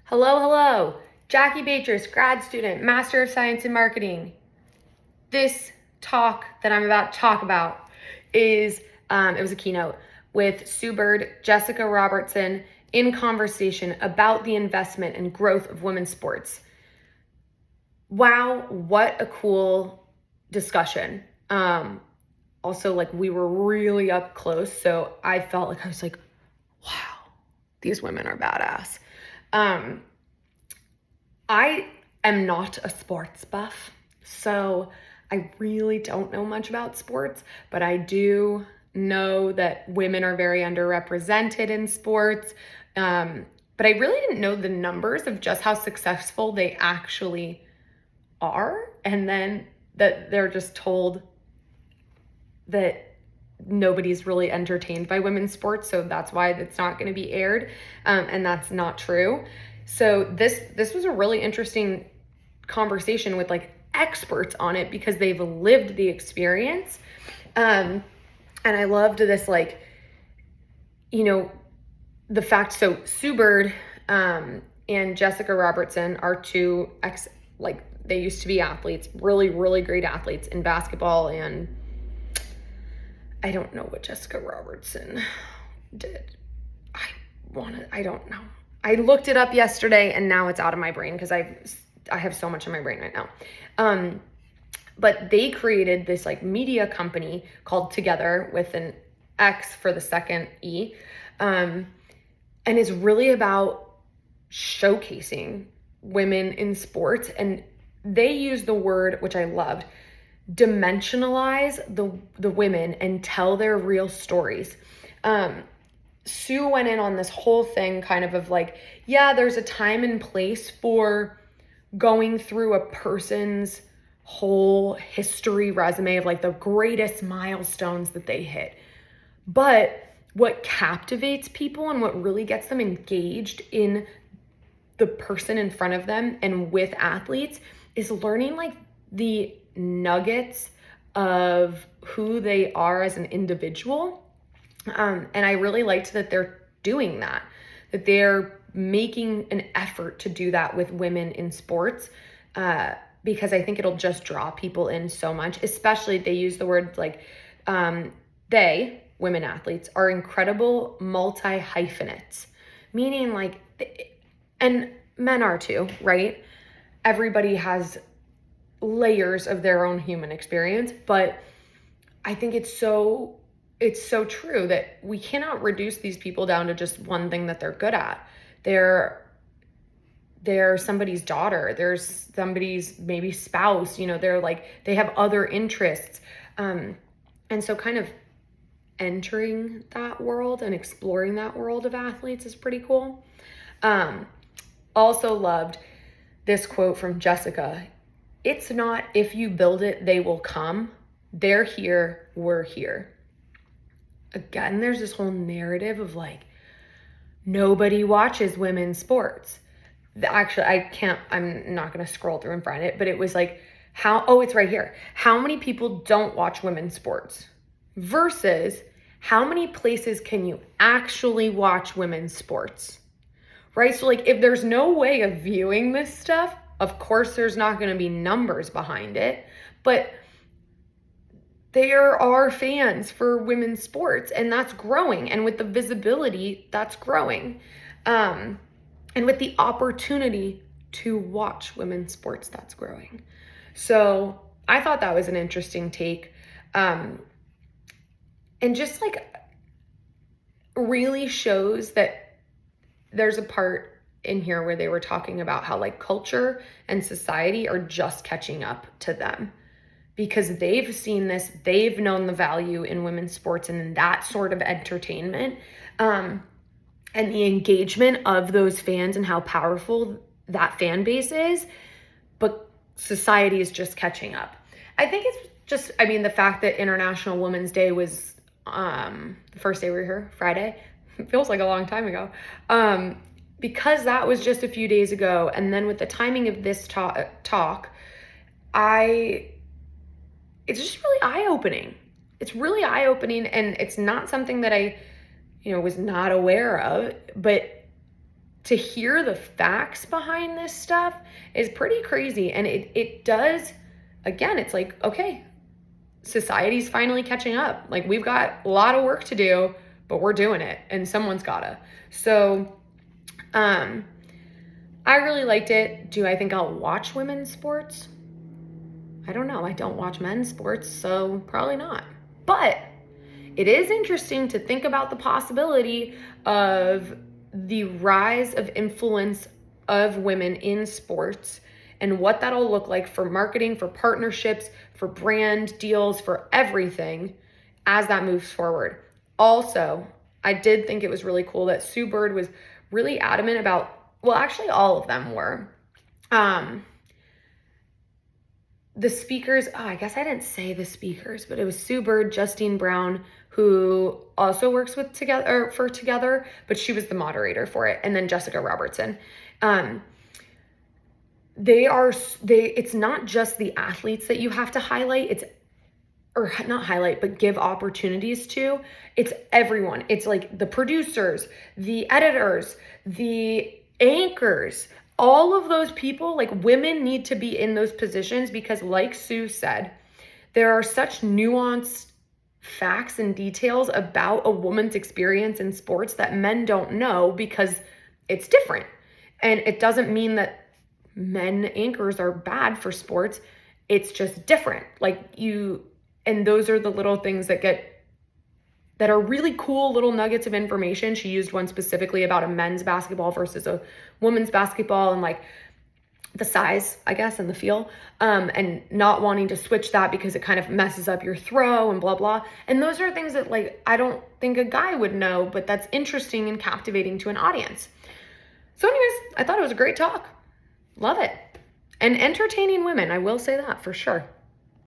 Hello, hello. Jackie Beatrice, grad student, Master of Science in Marketing. This talk that I'm about to talk about is, it was a keynote with Sue Bird, Jessica Robertson, in conversation about the investment and growth of women's sports. Wow, what a cool discussion. Also, like, we were really up close, so I felt like I was like, wow, these women are badass. I am not a sports buff, so I really don't know much about sports, but I do know that women are very underrepresented in sports. But I really didn't know the numbers of just how successful they actually are, and then that they're just told that nobody's really entertained by women's sports, so that's why it's not going to be aired, and that's not true. So this was a really interesting conversation with like experts on it because they've lived the experience, and I loved this, like, the fact. So Sue Bird and Jessica Robertson are two they used to be athletes, really, really great athletes in basketball, and I don't know what Jessica Robertson did. I don't know. I looked it up yesterday and now it's out of my brain because I have so much in my brain right now. But they created this like media company called Together with an X for the second E. And is really about showcasing women in sports. And they use the word, which I loved, dimensionalize the women and tell their real stories. Sue went in on this whole thing kind of like, yeah, there's a time and place for going through a person's whole history resume of like the greatest milestones that they hit. But what captivates people and what really gets them engaged in the person in front of them and with athletes is learning like the nuggets of who they are as an individual. And I really liked that they're doing that they're making an effort to do that with women in sports, because I think it'll just draw people in so much, especially they use the word like, women athletes, are incredible multi-hyphenates, meaning like, and men are too, right? Everybody has layers of their own human experience, but I think it's so true that we cannot reduce these people down to just one thing that they're good at. They're somebody's daughter, there's somebody's maybe spouse, they're like, they have other interests. And so kind of entering that world and exploring that world of athletes is pretty cool. Also loved this quote from Jessica. It's not if you build it, they will come. They're here, we're here. Again, there's this whole narrative of like, nobody watches women's sports. Actually, I'm not going to scroll through and find it, but it was like, it's right here. How many people don't watch women's sports versus how many places can you actually watch women's sports, right? So like, if there's no way of viewing this stuff, of course, there's not going to be numbers behind it, but there are fans for women's sports, and that's growing. And with the visibility, that's growing. And with the opportunity to watch women's sports, that's growing. So I thought that was an interesting take. And just like really shows that there's a part in here where they were talking about how like culture and society are just catching up to them, because they've seen this, they've known the value in women's sports and in that sort of entertainment, and the engagement of those fans and how powerful that fan base is, but society is just catching up. I think it's just, the fact that International Women's Day was the first day we were here, Friday, it feels like a long time ago, because that was just a few days ago, and then with the timing of this talk, it's just really eye-opening. It's really eye-opening, and it's not something that I, was not aware of, but to hear the facts behind this stuff is pretty crazy. And it does, again, it's like, okay, society's finally catching up. Like, we've got a lot of work to do, but we're doing it, and someone's gotta. So, I really liked it. Do I think I'll watch women's sports? I don't know. I don't watch men's sports, so probably not. But it is interesting to think about the possibility of the rise of influence of women in sports and what that'll look like for marketing, for partnerships, for brand deals, for everything as that moves forward. Also, I did think it was really cool that Sue Bird was really adamant about, well, actually all of them were. The speakers, I guess I didn't say the speakers, but it was Sue Bird, Justine Brown, who also works with Together, but she was the moderator for it, and then Jessica Robertson. It's not just the athletes that you have to highlight, but give opportunities to. It's everyone. It's like the producers, the editors, the anchors, all of those people. Like, women need to be in those positions because, like Sue said, there are such nuanced facts and details about a woman's experience in sports that men don't know because it's different. And it doesn't mean that men anchors are bad for sports. It's just different. And those are the little things that are really cool little nuggets of information. She used one specifically about a men's basketball versus a women's basketball, and like the size, I guess, and the feel, and not wanting to switch that because it kind of messes up your throw and blah, blah. And those are things that, like, I don't think a guy would know, but that's interesting and captivating to an audience. So anyways, I thought it was a great talk. Love it. And entertaining women, I will say that for sure.